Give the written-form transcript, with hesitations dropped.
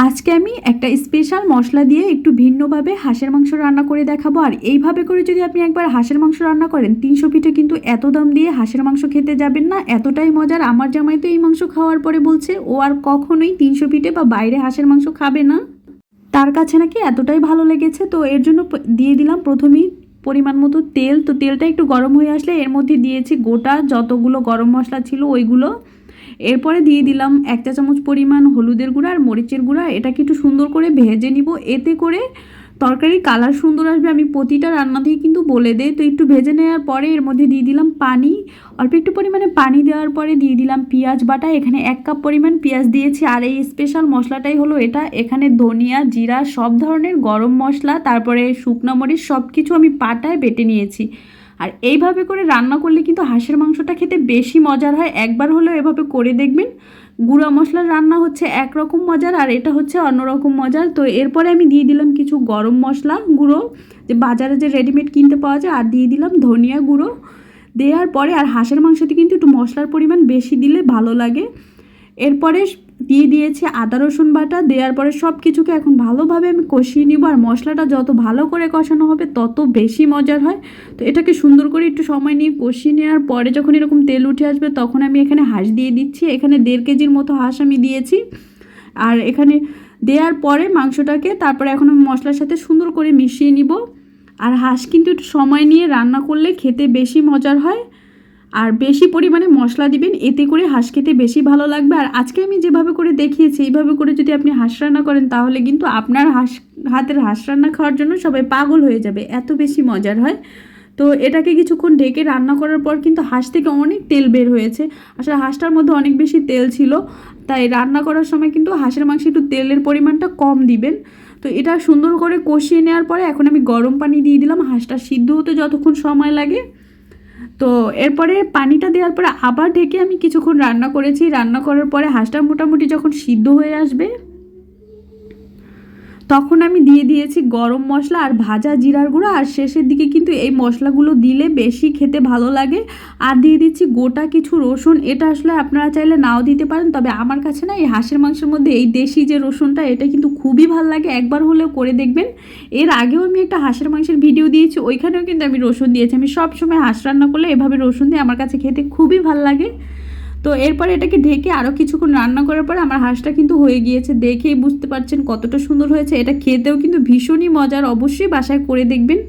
আজকে আমি একটা স্পেশাল মশলা দিয়ে একটু ভিন্নভাবে হাঁসের মাংস রান্না করে দেখাবো। আর এইভাবে করে যদি আপনি একবার হাঁসের মাংস রান্না করেন, 300 পিঠে কিন্তু এত দাম দিয়ে হাঁসের মাংস খেতে যাবেন না, এতটাই মজার। আমার জামাই তো এই মাংস খাওয়ার পরে বলছে ও আর কখনোই 300 পিঠে বা বাইরে হাঁসের মাংস খাবে না, তার কাছে নাকি এতটাই ভালো লেগেছে। তো এর জন্য দিয়ে দিলাম প্রথমেই পরিমাণ মতো তেল। তো তেলটা একটু গরম হয়ে আসলে এর মধ্যে দিয়েছি গোটা যতগুলো গরম মশলা ছিল ওইগুলো। এরপরে দিয়ে দিলাম 1 চা চামচ পরিমাণ হলুদের গুঁড়া আর মরিচের গুঁড়া। এটাকে একটু সুন্দর করে ভেজে নিব, এতে করে তরকারির কালার সুন্দর আসবে। আমি প্রতিটা রান্নাতেই কিন্তু বলে দেই। তো একটু ভেজে নেওয়ার পরে এর মধ্যে দিয়ে দিলাম পানি। অল্প একটু পরিমাণে পানি দেওয়ার পরে দিয়ে দিলাম পেঁয়াজ বাটা। এখানে 1 কাপ পরিমাণ পেঁয়াজ দিয়েছি। আর এই স্পেশাল মশলাটাই হলো এটা। এখানে ধনিয়া, জিরা, সব ধরনের গরম মশলা, তারপরে শুকনো মরিচ সব কিছু আমি পাটায় বেটে নিয়েছি। আর এইভাবে করে রান্না করলে কিন্তু হাঁসের মাংসটা খেতে বেশি মজার হয়। একবার হলেও এভাবে করে দেখবেন। গুঁড়া মশলার রান্না হচ্ছে একরকম মজার, আর এটা হচ্ছে অন্যরকম মজার। তো এরপরে আমি দিয়ে দিলাম কিছু গরম মশলা গুঁড়ো, যে বাজারে যে রেডিমেড কিনতে পাওয়া যায়, আর দিয়ে দিলাম ধনিয়া গুঁড়ো। দেওয়ার পরে আর হাঁসের মাংসতে কিন্তু একটু মশলার পরিমাণ বেশি দিলে ভালো লাগে। এরপরে দিয়ে দিয়েছি আদা রসুন বাটা। দেওয়ার পরে সব কিছুকে এখন ভালোভাবে আমি কষিয়ে নিব। আর মশলাটা যত ভালো করে কষানো হবে তত বেশি মজার হয়। তো এটাকে সুন্দর করে একটু সময় নিয়ে কষিয়ে নেওয়ার পরে যখন এরকম তেল উঠে আসবে তখন আমি এখানে হাঁস দিয়ে দিচ্ছি। এখানে 1.5 কেজির মতো হাঁস আমি দিয়েছি। আর এখানে দেওয়ার পরে মাংসটাকে তারপরে এখন আমি মশলার সাথে সুন্দর করে মিশিয়ে নিব। আর হাঁস কিন্তু একটু সময় নিয়ে রান্না করলে খেতে বেশি মজার হয়। আর বেশি পরিমাণে মশলা দিবেন, এতে করে হাঁস খেতে বেশি ভালো লাগবে। আর আজকে আমি যেভাবে করে দেখিয়েছি এইভাবে করে যদি আপনি হাঁস রান্না করেন তাহলে কিন্তু আপনার হাতের হাঁস রান্না খাওয়ার জন্য সবাই পাগল হয়ে যাবে, এত বেশি মজার হয়। তো এটাকে কিছুক্ষণ ঢেকে রান্না করার পর কিন্তু হাঁস থেকে অনেক তেল বের হয়েছে। আসলে হাঁসটার মধ্যে অনেক বেশি তেল ছিল, তাই রান্না করার সময় কিন্তু হাঁসের মাংসে একটু তেলের পরিমাণটা কম দিবেন। তো এটা সুন্দর করে কষিয়ে নেওয়ার পরে এখন আমি গরম পানি দিয়ে দিলাম হাঁসটা সিদ্ধ হতে যতক্ষণ সময় লাগে। তো এরপরে পানিটা দেওয়ার পরে আবার ঢেকে আমি কিছুক্ষণ রান্না করেছি। রান্না করার পরে হাঁসটা মোটামুটি যখন সিদ্ধ হয়ে আসবে তখন আমি দিয়ে দিয়েছি গরম মশলা আর ভাজা জিরার গুঁড়ো। আর শেষের দিকে কিন্তু এই মশলাগুলো দিলে বেশি খেতে ভালো লাগে। আর দিয়ে দিচ্ছি গোটা কিছু রসুন। এটা আসলে আপনারা চাইলে নাও দিতে পারেন, তবে আমার কাছে না এই হাঁসের মাংসের মধ্যে এই দেশি যে রসুনটা এটা কিন্তু খুবই ভালো লাগে, একবার হলেও করে দেখবেন। এর আগেও আমি একটা হাঁসের মাংসের ভিডিও দিয়েছি, ওইখানেও কিন্তু আমি রসুন দিয়েছি। আমি সব সময় হাঁস রান্না করলে এভাবে রসুন দিয়ে আমার কাছে খেতে খুবই ভালো লাগে। তো এরপরে এটাকে ঢেকে আরও কিছুক্ষণ রান্না করার পরে আমার হাঁসটা কিন্তু হয়ে গিয়েছে। দেখেই বুঝতে পারছেন কতটা সুন্দর হয়েছে। এটা খেতেও কিন্তু ভীষণই মজার, অবশ্যই বাসায় করে দেখবেন।